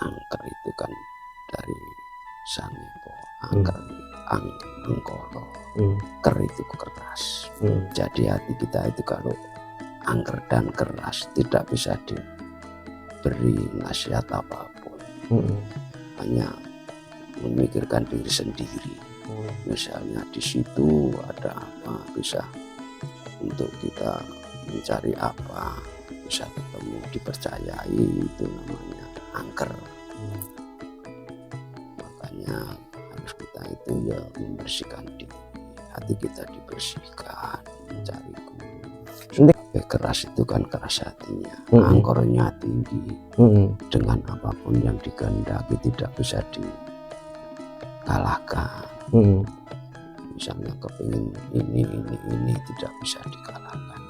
angker itu kan dari sangepo, angker angkoro, ker itu keras. Jadi hati kita itu kalau angker dan keras tidak bisa diberi nasihat apapun, hanya memikirkan diri sendiri. Misalnya di situ ada apa, bisa untuk kita mencari apa, bisa ketemu, dipercayai, itu namanya angker. Makanya harus kita itu ya membersihkan diri, hati kita dibersihkan, mencari guru. Keras itu kan keras hatinya, angkornya tinggi, dengan apapun yang dikehendaki tidak bisa dikalahkan. Misalnya kepingin ini tidak bisa dikalahkan.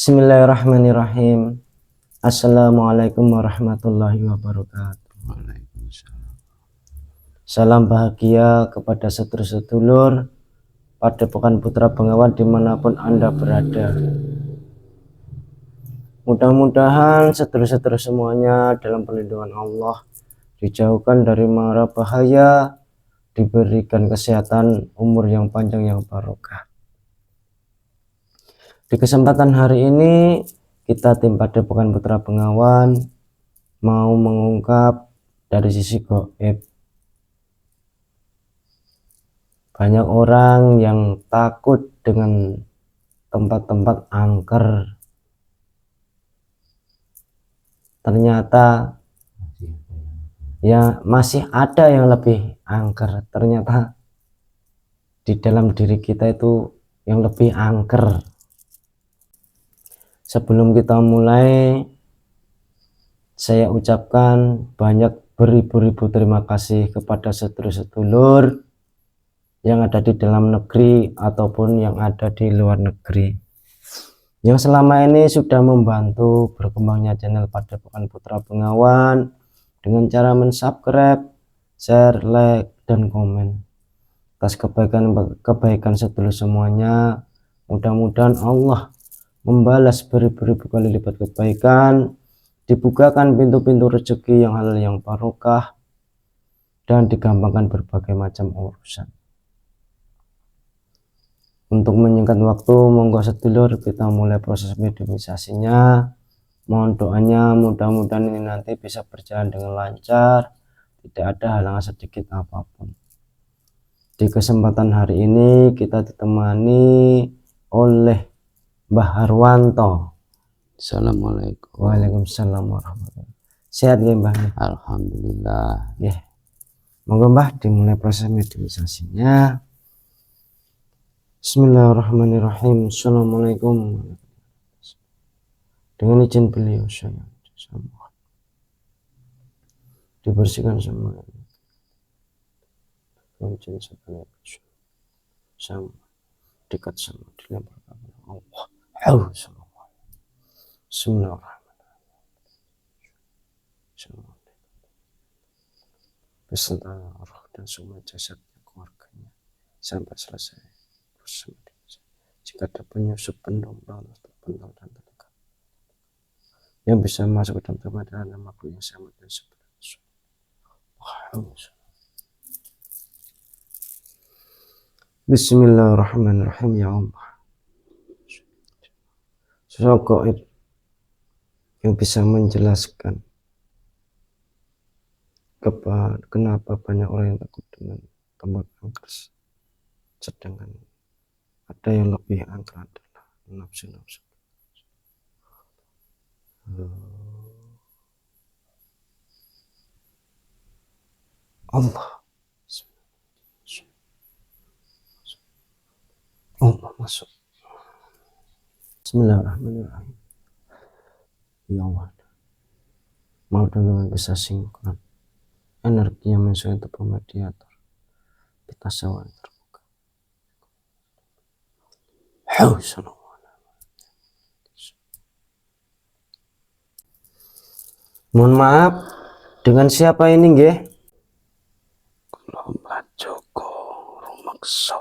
Bismillahirrahmanirrahim. Assalamualaikum warahmatullahi wabarakatuh. Waalaikumsalam. Salam bahagia kepada sedulur-sedulur Padepokan Putra Bengawan dimanapun Anda berada. Mudah-mudahan sedulur-sedulur semuanya dalam perlindungan Allah, dijauhkan dari mara bahaya, diberikan kesehatan, umur yang panjang yang barokah. Di kesempatan hari ini kita tim Padepokan Putra Bengawan mau mengungkap dari sisi gaib. Banyak orang yang takut dengan tempat-tempat angker. Ternyata ya masih ada yang lebih angker. Ternyata di dalam diri kita itu yang lebih angker. Sebelum kita mulai, saya ucapkan banyak beribu-ribu terima kasih kepada sedulur-sedulur yang ada di dalam negeri ataupun yang ada di luar negeri, yang selama ini sudah membantu berkembangnya channel Padepokan Putra Bengawan dengan cara mensubscribe, share, like, dan komen. Atas kebaikan sedulur semuanya, mudah-mudahan Allah membalas beribu-ribu kali lipat kebaikan, dibukakan pintu-pintu rezeki yang halal yang barokah, dan digampangkan berbagai macam urusan. Untuk menyingkat waktu, monggo sedulur kita mulai proses mediumisasinya. Mohon doanya, mudah-mudahan ini nanti bisa berjalan dengan lancar, tidak ada halangan sedikit apapun. Di kesempatan hari ini kita ditemani oleh Mbah Harwanto. Assalamualaikum. Waalaikumsalam warahmatullahi wabarakatuh. Sehat ya Mbah? Alhamdulillah. Ya. Monggo Mbah dimulai proses mediumisasinya. Bismillahirrahmanirrahim. Assalamualaikum. Dengan izin beliau saya dibersihkan semua jin sama dekat sama dilempar Allah. Bismillahirrahmanirrahim. Beserta roh dan semua jasadnya, keluarganya sampai selesai. Jika ada penyusup, pendombal, terpental dan terdekat yang bisa masuk ke dalam tempat adalah makhluk yang sama dan sebenarnya. Bismillahirrahmanirrahim. Ya Allah, sosok gaib yang bisa menjelaskan kenapa banyak orang yang takut dengan tempat angker, sedangkan ada yang lebih angker adalah nafsu-nafsu. Allah masuk. Bismillahirrahmanirrahim. Ya Allah, mau dengan bisa sinkron energi yang mensuai tubuh mediator kita sewan terbuka. Mohon maaf, dengan siapa ini nggih? Mbah Joko Rumekso.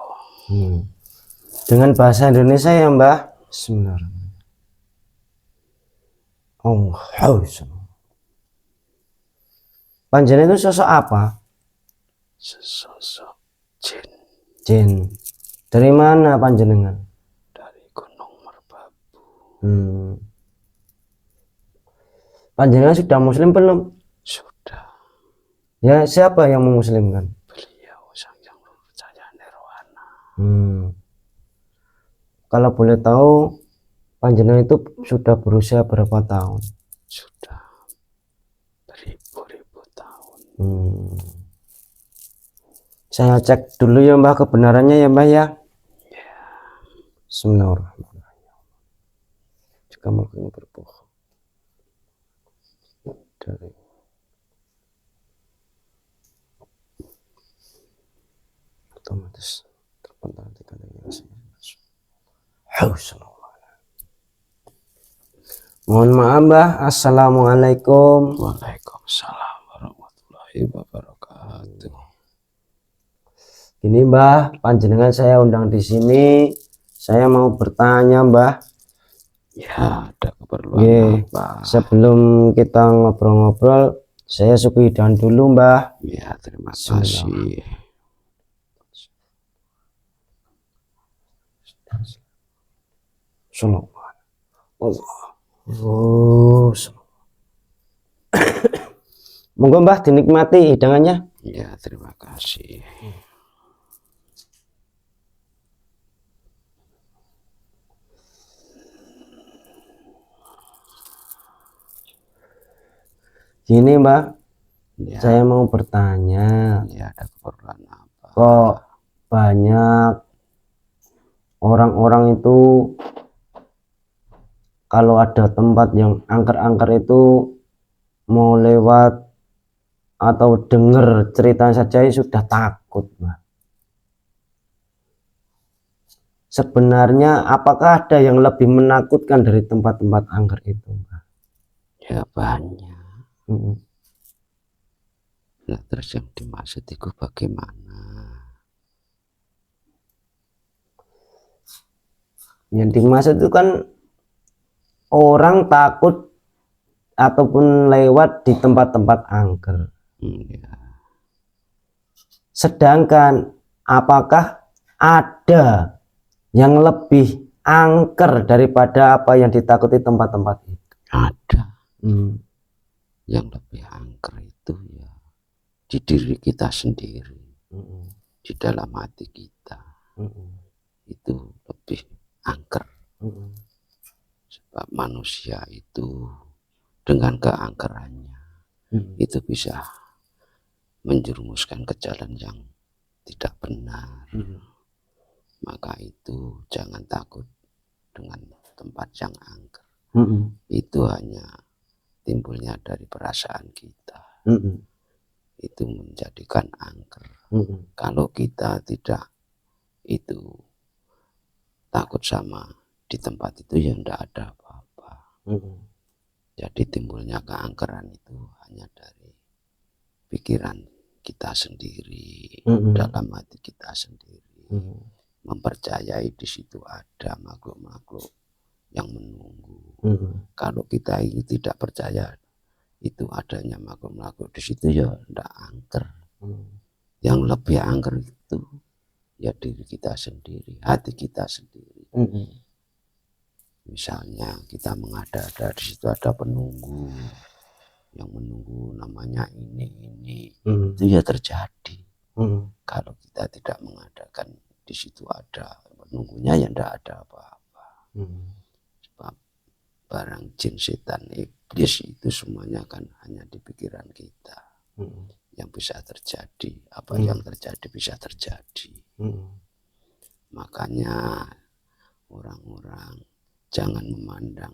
Dengan bahasa Indonesia ya, Mbah. Bismillahirrahmanirrahim. Oh, haus. Panjenengan itu sosok apa? Sesosok jin Jin. Dari mana panjenengan? dari Gunung Merbabu. Panjenengan sudah muslim belum? Sudah. Ya, siapa yang memuslimkan? Beliau sang yang percaya nirwana. Kalau boleh tahu, panjenengan itu sudah berusia berapa tahun? Sudah beribu-ribu tahun. Saya cek dulu ya Mbah kebenarannya ya Mbah ya. Bismillahirrahmanirrahim. Jika mungkin berbohong dari otomatis terpental tidak ada rasanya. Mohon maaf Mbah. Assalamualaikum. Waalaikumsalam warahmatullahi wabarakatuh. Ini Mbah, panjenengan saya undang di sini. Saya mau bertanya Mbah. Ya, ada keperluan apa? Sebelum kita ngobrol-ngobrol, saya supidan dulu Mbah. Ya, terima kasih. Monggo Mbah dinikmati hidangannya. Ya, terima kasih. Gini Mbah, Ya, saya mau bertanya. ya, ada keperluan apa? Kok banyak orang-orang itu kalau ada tempat yang angker-angker itu mau lewat atau dengar cerita saja sudah takut Mbah. Sebenarnya apakah ada yang lebih menakutkan dari tempat-tempat angker itu Mbah? Ya, banyak. Mm-mm. Nah, terus yang dimaksud itu bagaimana? Yang dimaksud itu kan orang takut ataupun lewat di tempat-tempat angker. Ya. Sedangkan apakah ada yang lebih angker daripada apa yang ditakuti tempat-tempat itu? Ada. Yang lebih angker itu ya di diri kita sendiri, di dalam hati kita. Itu lebih angker. Sebab manusia itu dengan keangkerannya itu bisa menjerumuskan ke jalan yang tidak benar. Maka itu jangan takut dengan tempat yang angker. Itu hanya timbulnya dari perasaan kita. Itu menjadikan angker. Kalau kita tidak itu takut sama di tempat itu ya tidak ada apa-apa. Jadi timbulnya keangkeran itu hanya dari pikiran kita sendiri, dalam hati kita sendiri, mempercayai di situ ada makhluk-makhluk yang menunggu. Kalau kita ini tidak percaya itu adanya makhluk-makhluk di situ ya tidak angker. Yang lebih angker itu ya diri kita sendiri, hati kita sendiri. Misalnya kita mengada-ada di situ ada penunggu yang menunggu namanya ini itu ya terjadi. Kalau kita tidak mengadakan di situ ada penunggunya ya tidak ada apa-apa. Sebab barang jin setan iblis itu semuanya kan hanya di pikiran kita. Yang bisa terjadi, apa yang terjadi bisa terjadi. Makanya orang-orang jangan memandang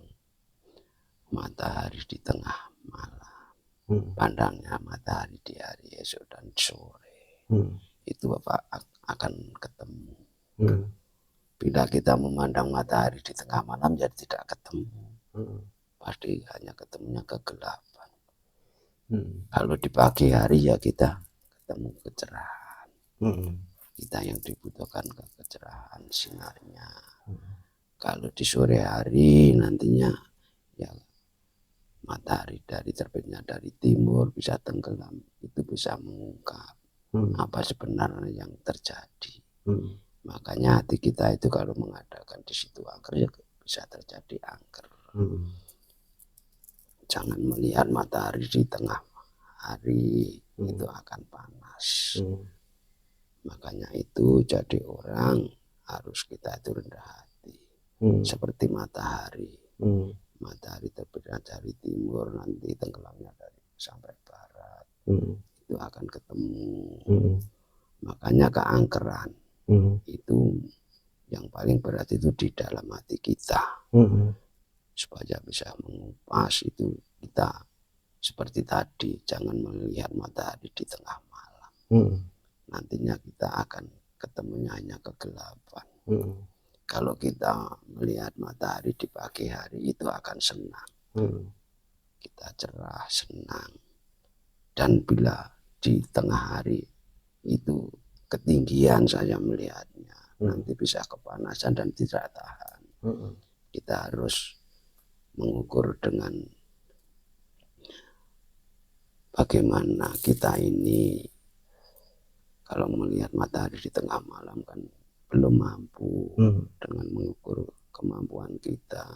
matahari di tengah malam, pandangnya matahari di hari esok dan sore. Itu apa akan ketemu. Bila kita memandang matahari di tengah malam jadi tidak ketemu, pasti hanya ketemunya kegelapan. Kalau di pagi hari ya kita ketemu kecerahan. Kita yang dibutuhkan kecerahan sinarnya. Kalau di sore hari nantinya ya matahari dari terbitnya dari timur bisa tenggelam, itu bisa mengungkap apa sebenarnya yang terjadi. Makanya hati kita itu kalau mengadakan di situ angker ya bisa terjadi angker. Jangan melihat matahari di tengah hari, itu akan panas. Makanya itu jadi orang harus kita itu rendah hati. Seperti matahari. Matahari terbit dari timur, nanti tenggelamnya dari sampai barat. Itu akan ketemu. Makanya keangkeran itu yang paling berat itu di dalam hati kita. Supaya bisa mengupas itu kita seperti tadi, jangan melihat matahari di tengah malam. Nantinya kita akan ketemunya hanya kegelapan. Kalau kita melihat matahari di pagi hari itu akan senang. Kita cerah, senang. Dan bila di tengah hari itu ketinggian saya melihatnya, nanti bisa kepanasan dan tidak tahan. Kita harus mengukur dengan bagaimana kita ini kalau melihat matahari di tengah malam kan belum mampu dengan mengukur kemampuan kita.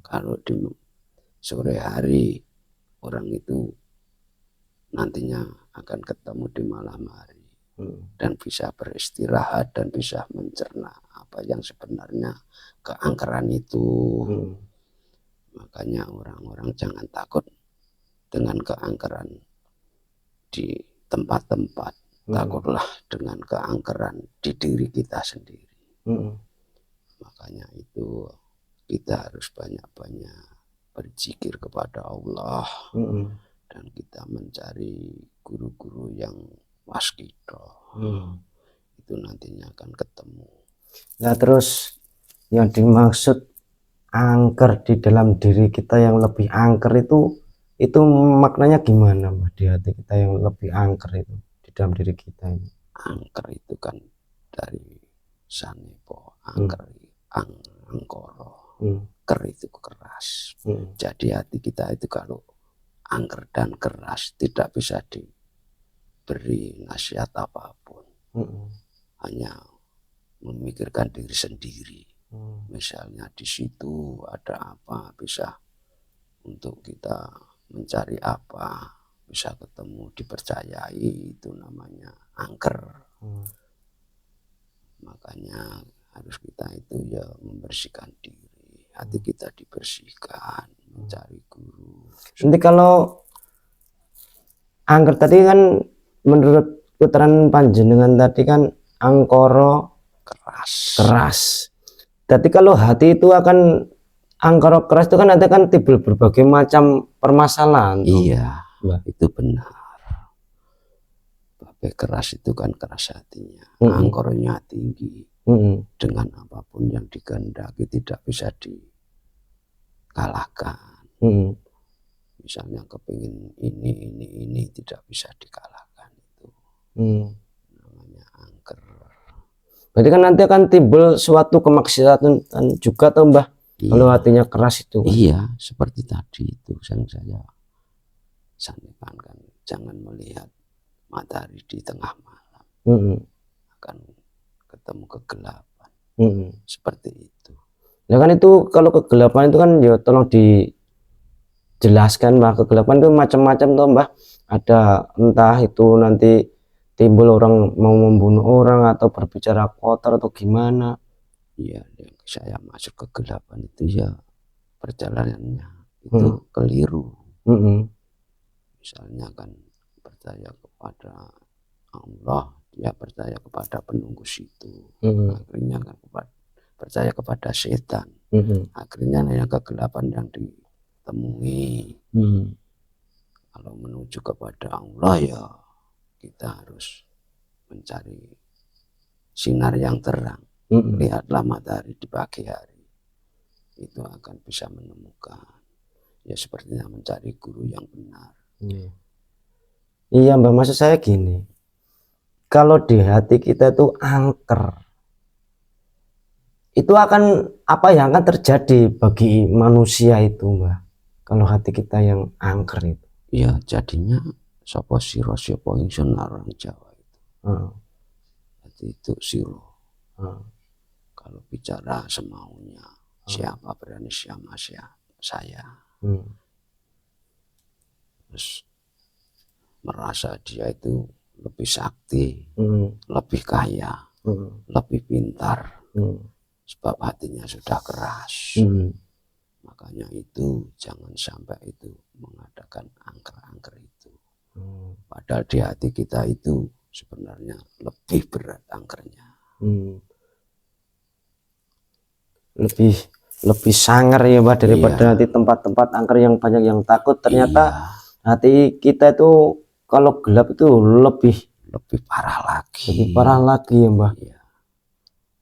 Kalau di sore hari orang itu nantinya akan ketemu di malam hari dan bisa beristirahat dan bisa mencerna apa yang sebenarnya keangkeran itu. Makanya orang-orang jangan takut dengan keangkeran di tempat-tempat. Takutlah dengan keangkeran di diri kita sendiri. Makanya itu kita harus banyak-banyak berzikir kepada Allah. Dan kita mencari guru-guru yang waskido. Itu nantinya akan ketemu. Nah terus yang dimaksud angker di dalam diri kita yang lebih angker itu maknanya gimana Mbah, di hati kita yang lebih angker itu di dalam diri kita ini? Angker itu kan dari sanepo, angker, angkoro, ker itu keras. Jadi hati kita itu kalau angker dan keras tidak bisa diberi nasihat apapun. Hanya memikirkan diri sendiri. Misalnya di situ ada apa, bisa untuk kita mencari apa, bisa ketemu, dipercayai, itu namanya angker. Makanya harus kita itu ya membersihkan diri, hati kita dibersihkan, mencari guru. Nanti kalau angker tadi kan menurut putaran panjenengan tadi kan angkoro keras. Jadi kalau hati itu akan angkoro keras itu kan nanti kan timbul berbagai macam permasalahan. Iya, itu benar. Babe keras itu kan keras hatinya, angkoronya tinggi. Dengan apapun yang dikehendaki tidak bisa dikalahkan. Misalnya kepingin ini tidak bisa dikalahkan itu. Namanya angker. Berarti kan nanti akan timbul suatu kemaksiatan juga tuh Mbah. Iya. Kalau hatinya keras itu kan? Iya, seperti tadi itu yang saya sampaikan kan, jangan melihat matahari di tengah malam. Akan ketemu kegelapan. Seperti itu. Ya kan itu kalau kegelapan itu kan ya tolong dijelaskan Mbah, kegelapan itu macam-macam tuh Mbah. Ada entah itu nanti timbul orang mau membunuh orang atau berbicara kotor atau gimana. Iya, saya masuk kegelapan itu ya perjalanannya itu keliru. Misalnya kan percaya kepada Allah, dia percaya kepada penunggu situ. Akhirnya kan percaya kepada setan. Akhirnya yang kegelapan yang ditemui. Kalau menuju kepada Allah ya kita harus mencari sinar yang terang. Lihatlah matahari di pagi hari, itu akan bisa menemukan. Ya sepertinya mencari guru yang benar. Iya Mbah, maksud saya gini, kalau di hati kita itu angker, itu akan apa yang akan terjadi bagi manusia itu Mbah, kalau hati kita yang angker itu? Ya jadinya sapa sira sapa ingsun orang Jawa itu. Jadi itu siro. Kalau bicara semaunya, siapa berani sama saya. Terus merasa dia itu lebih sakti, lebih kaya, lebih pintar, sebab hatinya sudah keras. Makanya itu jangan sampai itu mengadakan angker-angker itu. Padahal di hati kita itu sebenarnya lebih berat angkernya. Lebih sangar ya Mbah daripada Iya. di tempat-tempat angker yang banyak yang takut. Ternyata Iya, hati kita itu kalau gelap itu lebih lebih parah lagi. ya Mbah. Iya.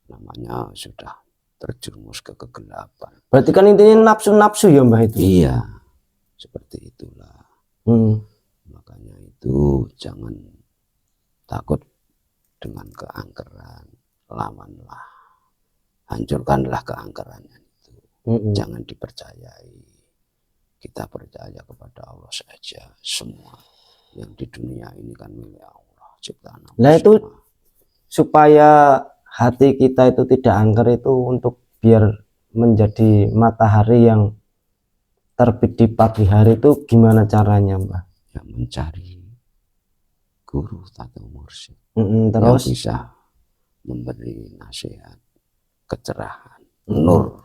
Namanya sudah terjerumus ke kegelapan. Berarti kan intinya nafsu-nafsu ya Mbah itu. Iya, seperti itulah. Hmm. Makanya itu jangan takut dengan keangkeran, lawanlah, hancurkanlah keangkerannya itu. Jangan dipercayai. Kita percaya kepada Allah saja. Semua yang di dunia ini kan milik Allah, ciptaan Allah. Nah itu supaya hati kita itu tidak angker itu untuk biar menjadi matahari yang terbit di pagi hari itu gimana caranya Mbah? Ya mencari guru atau mursyid Terus yang bisa memberi nasihat, kecerahan, nur,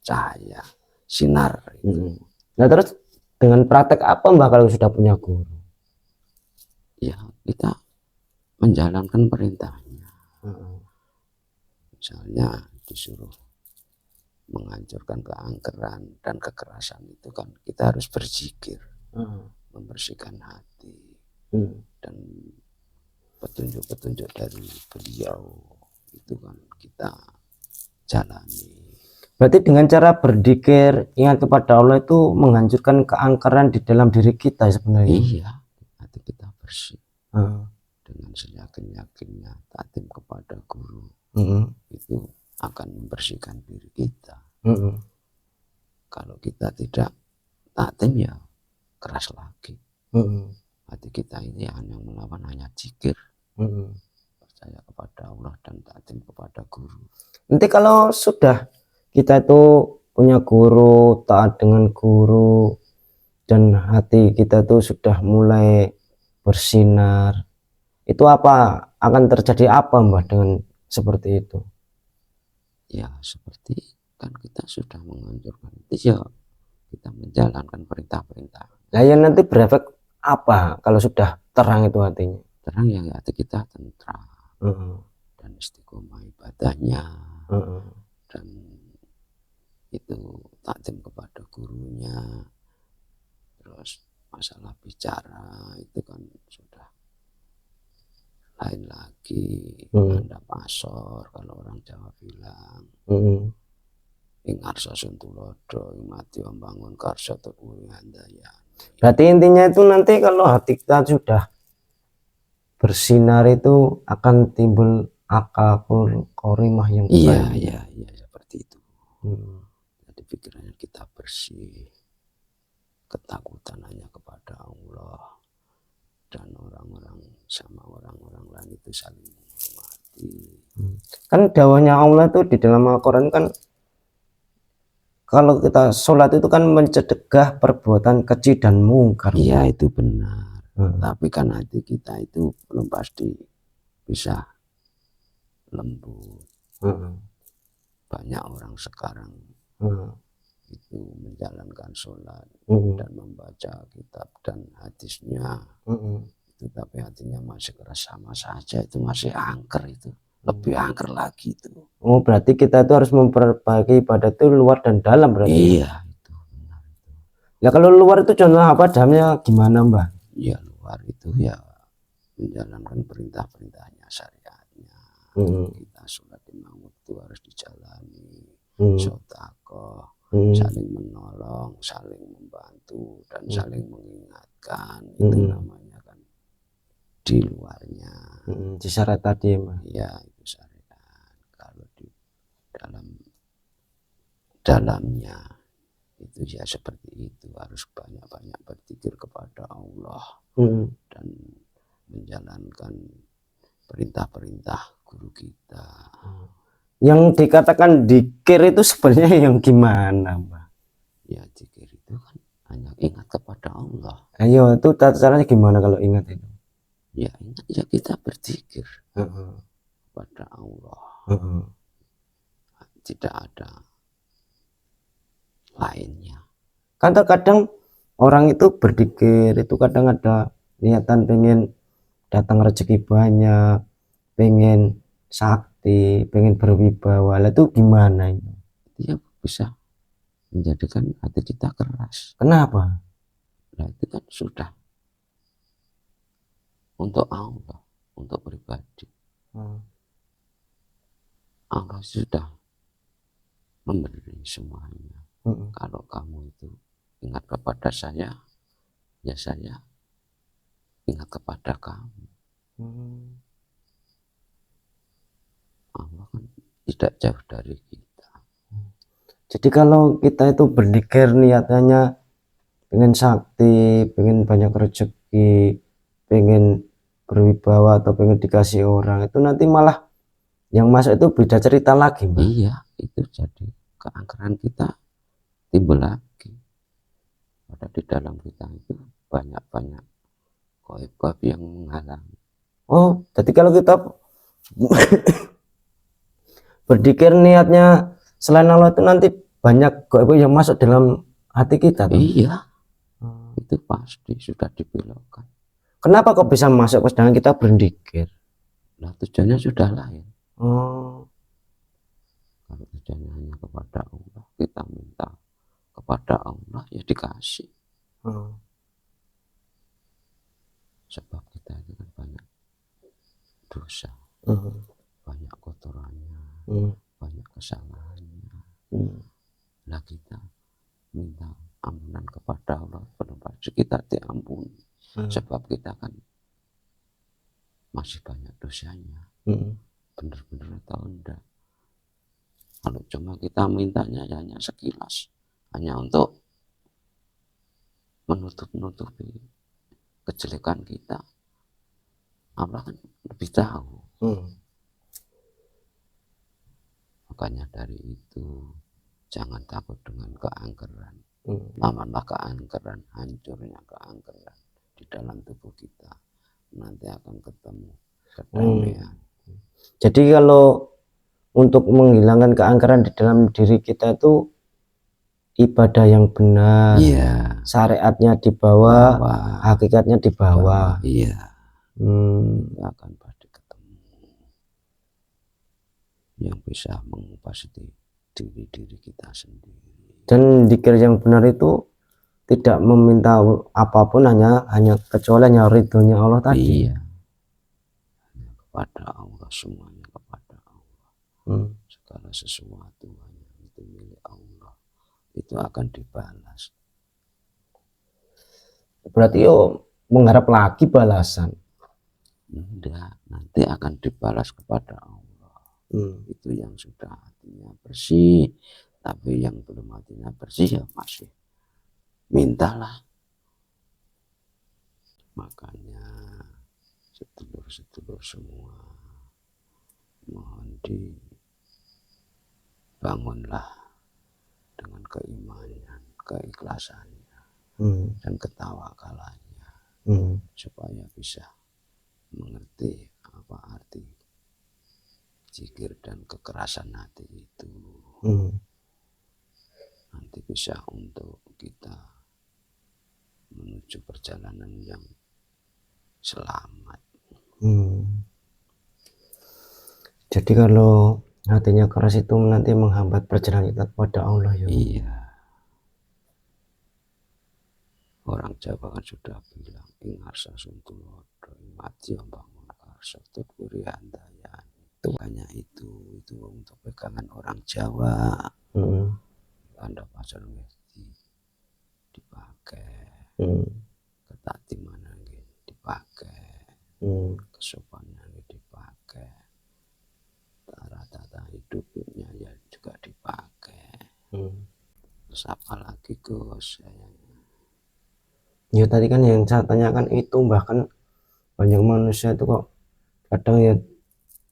cahaya, sinar itu. Nah terus dengan praktek apa Mbah kalau sudah punya guru? Ya kita menjalankan perintahnya. Misalnya disuruh menghancurkan keangkeran dan kekerasan itu kan kita harus berzikir, membersihkan hati, dan petunjuk-petunjuk dari beliau itu kan kita jalani. Berarti dengan cara berzikir, ingat kepada Allah itu menghancurkan keangkeran di dalam diri kita sebenarnya. Iya, hati kita bersih. Dengan seyakin-yakinnya takdim kepada guru itu akan membersihkan diri kita. Kalau kita tidak takdim ya keras lagi. Hati kita ini hanya melawan hanya zikir, percaya kepada Allah dan takdim kepada guru. Nanti kalau sudah kita itu punya guru, taat dengan guru, dan hati kita itu sudah mulai bersinar, itu apa akan terjadi apa Mbah dengan seperti itu? Ya seperti kan kita sudah menghancurkan itu ya kita menjalankan perintah-perintah. Nah yang nanti berefek apa kalau sudah terang itu hatinya? Terang ya hati kita tentram dan istiqomah ibadahnya, dan itu takdim kepada gurunya. Terus masalah bicara itu kan sudah lain lagi. Anda pasor kalau orang Jawa bilang. Ingarsa suntulodo mati membangun karsa tubuh handaya. Berarti intinya itu nanti kalau hati kita sudah bersinar itu akan timbul akal korimah yang baik. Iya seperti itu. Jadi pikirannya kita bersih, ketakutan hanya kepada Allah, dan orang-orang sama orang-orang lain itu saling menghormati. Kan dawahnya Allah itu di dalam Al-Quran kan, kalau kita sholat itu kan mencegah perbuatan keji dan mungkar. Iya itu benar. Tapi kan hati kita itu belum pasti bisa lembut. Banyak orang sekarang itu menjalankan sholat dan membaca kitab dan hadisnya, itu tapi hatinya masih keras sama saja, itu masih angker, itu lebih angker lagi itu. Oh berarti kita itu harus memperbaiki ibadat itu luar dan dalam berarti. Iya itu benar itu. Ya kalau luar itu contoh apa, dalamnya gimana Mbah? Ya luar itu ya menjalankan perintah-perintahnya, syariatnya. Kita sholat lima waktu harus dijalani, sedekah, saling menolong, saling membantu, dan saling mengingatkan. Itu namanya kan di luarnya. Di syarat tadi Mas. Ya itu syariat. Kalau di dalamnya itu ya seperti itu, harus banyak-banyak berzikir kepada Allah dan menjalankan perintah-perintah guru kita. Yang dikatakan dikir itu sebenarnya yang gimana Mbak? Ya zikir itu kan hanya ingat kepada Allah. Ayo itu caranya gimana kalau ingat itu? Ya ingat ya kita berzikir kepada Allah. Tidak ada lainnya. Kan terkadang orang itu berzikir itu kadang ada niatan pengen datang rezeki banyak, pengen sakti, pengen berwibawa. Lah itu gimana itu? Dia bisa menjadikan hati kita keras. Kenapa? Nah itu kan sudah untuk Allah, untuk pribadi. Allah sudah memberi semuanya. Kalau kamu itu ingat kepada saya, ya saya ingat kepada kamu. Allah kan tidak jauh dari kita. Jadi kalau kita itu berzikir niatannya pengen sakti, pengen banyak rezeki, pengen berwibawa atau pengen dikasih orang, itu nanti malah yang masuk itu beda cerita lagi Mbak. Iya, itu jadi keangkeran kita timbul lagi. Pada di dalam kita itu banyak-banyak gaib-gaib yang menghalangi. Oh, jadi kalau kita berzikir niatnya selain Allah itu nanti banyak gaib yang masuk dalam hati kita tuh. Iya, itu pasti sudah dibelokkan. Kenapa kok bisa masuk sedangkan kita berzikir? Nah tujuannya sudah lain. Kalau tujuannya hanya kepada Allah, kita minta kepada Allah ya dikasih. Sebab kita itu kan banyak dosa, banyak kotorannya, banyak kesalahannya. Nah kita minta ampunan kepada Allah, belum pasti kita diampuni. Sebab kita kan masih banyak dosanya. Benar-benar atau enggak? Kalau cuma kita mintanya ya hanya sekilas, hanya untuk menutup-nutupi kejelekan kita, Allah kan lebih tahu. Makanya dari itu jangan takut dengan keangkeran. Lawanlah keangkeran, hancurnya keangkeran di dalam tubuh kita. Nanti akan ketemu kedamaian. Jadi kalau untuk menghilangkan keangkeran di dalam diri kita itu ibadah yang benar, syariatnya di bawah, hakikatnya di bawah. Iya. Akan pasti ketemu yang bisa mengubah diri kita sendiri. Dan zikir yang benar itu tidak meminta apapun, hanya kecuali hanya ridhonya Allah tadi. Iya. Hanya kepada Allah, semuanya kepada Allah. Segala sesuatu hanya itu milik Allah. Itu akan dibalas. Berarti mengharap lagi balasan. Enggak, nanti akan dibalas kepada Allah. Itu yang sudah hatinya bersih, tapi yang belum hatinya bersih ya masih mintalah. Makanya sedulur-sedulur semua, mohon dibangunlah dengan keimanan, keikhlasannya, dan ketawakalannya, supaya bisa mengerti apa arti zikir dan kekerasan hati itu. Nanti bisa untuk kita menuju perjalanan yang selamat. Jadi kalau hatinya keras itu nanti menghambat perjalanan kita kepada Allah ya. Iya. Orang Jawa kan sudah bilang ingarsa suntulodo mati bangun karsa tuturi handayan. Itu hanya itu untuk pegangan orang Jawa. Anda pasar ngerti dipakai. Ketak di mana dipakai. kesopanannya dipakai, tata hidupnya ya juga dipakai. Terus apa lagi Gus? Ya tadi kan yang saya tanyakan itu, bahkan banyak manusia itu kok kadang ya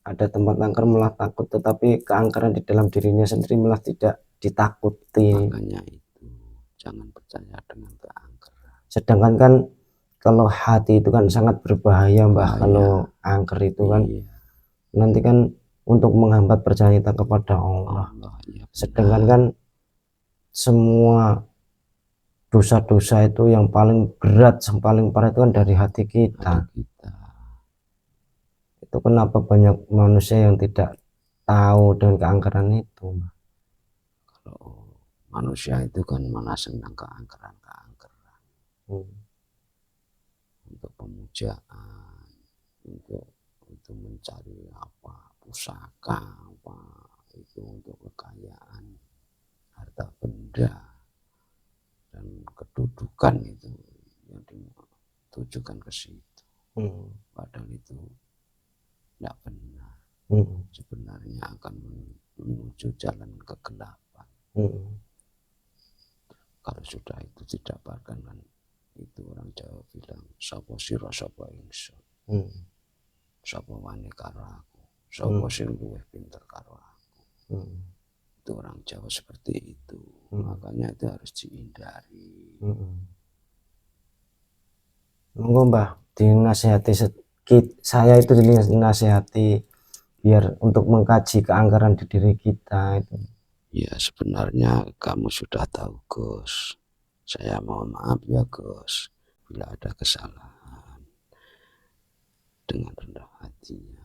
ada tempat angker malah takut, tetapi keangkeran di dalam dirinya sendiri malah tidak ditakuti. Makanya itu jangan percaya dengan keangkeran. Sedangkan kan kalau hati itu kan sangat berbahaya Mbah. Kalau angker itu kan nanti kan untuk menghambat percaya kita kepada Allah. Ya, sedangkan kan semua dosa-dosa itu yang paling berat, yang paling parah itu kan dari hati kita. Itu kenapa banyak manusia yang tidak tahu dengan keangkeran itu. Kalau manusia itu kan malah senang keangkeran untuk pemujaan, untuk mencari apa, pusaka apa, itu untuk kekayaan, harta benda dan kedudukan, itu yang ditujukan ke situ. Padahal itu tidak benar. Sebenarnya akan menuju jalan kegelapan. Kalau sudah itu didapatkan kan, itu orang Jawa bilang sapa sira sapa ingsun, sapa wani karo aku, sapa sing luwih pinter karo aku. Itu orang Jawa seperti itu. Makanya itu harus dihindari. Monggo Mbah dinasihati saya itu dinasihati biar untuk mengkaji keangkeran di diri kita itu. Ya sebenarnya kamu sudah tahu Gus. Saya mohon maaf ya Gus bila ada kesalahan. Dengan rendah hatinya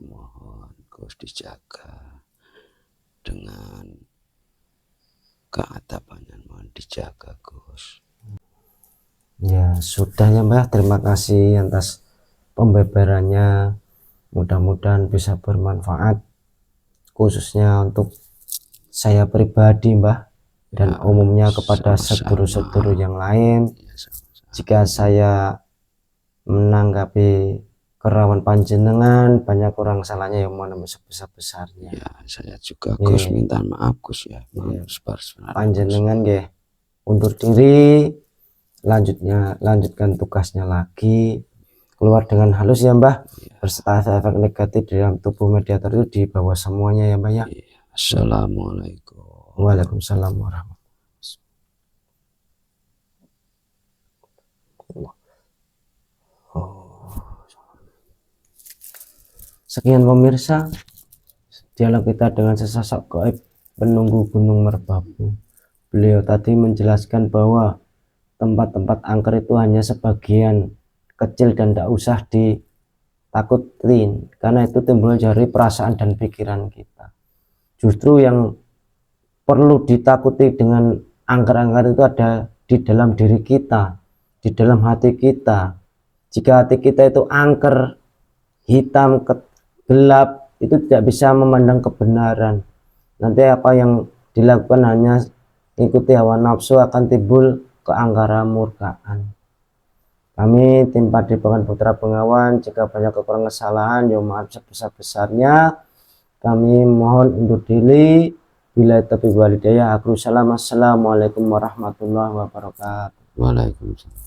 mohon Gus dijaga, dengan keadabannya mohon dijaga Gus. Ya sudah ya Mbah, terima kasih atas pembebarannya, mudah-mudahan bisa bermanfaat khususnya untuk saya pribadi Mbah, dan umumnya kepada sedulur-sedulur yang lain. Jika saya menanggapi kerawan panjenengan banyak kurang salahnya, yang mana sebesar-besarnya. Ya saya juga Gus minta maaf Gus ya. Panjenengan nggih undur diri, lanjutkan tugasnya lagi, keluar dengan halus ya Mbah. Berserta efek negatif di dalam tubuh mediator itu dibawa semuanya ya Mbah ya. Assalamualaikum. Waalaikumsalam warahmatullahi wabarakatuh. Sekian pemirsa, dialog kita dengan sesosok gaib penunggu Gunung Merbabu. Beliau tadi menjelaskan bahwa tempat-tempat angker itu hanya sebagian kecil dan tidak usah ditakutin, karena itu timbul dari perasaan dan pikiran kita. Justru yang perlu ditakuti dengan angker-angker itu ada di dalam diri kita, di dalam hati kita. Jika hati kita itu angker, hitam, gelap, itu tidak bisa memandang kebenaran. Nanti apa yang dilakukan hanya ikuti hawa nafsu, akan timbul keangkara murkaan. Kami tim Padepokan Putra Bengawan, jika banyak kekurangan kesalahan ya maaf sebesar-besarnya. Kami mohon undur diri. Bila taufiq wal hidayah, assalamualaikum warahmatullahi wabarakatuh. Waalaikumsalam.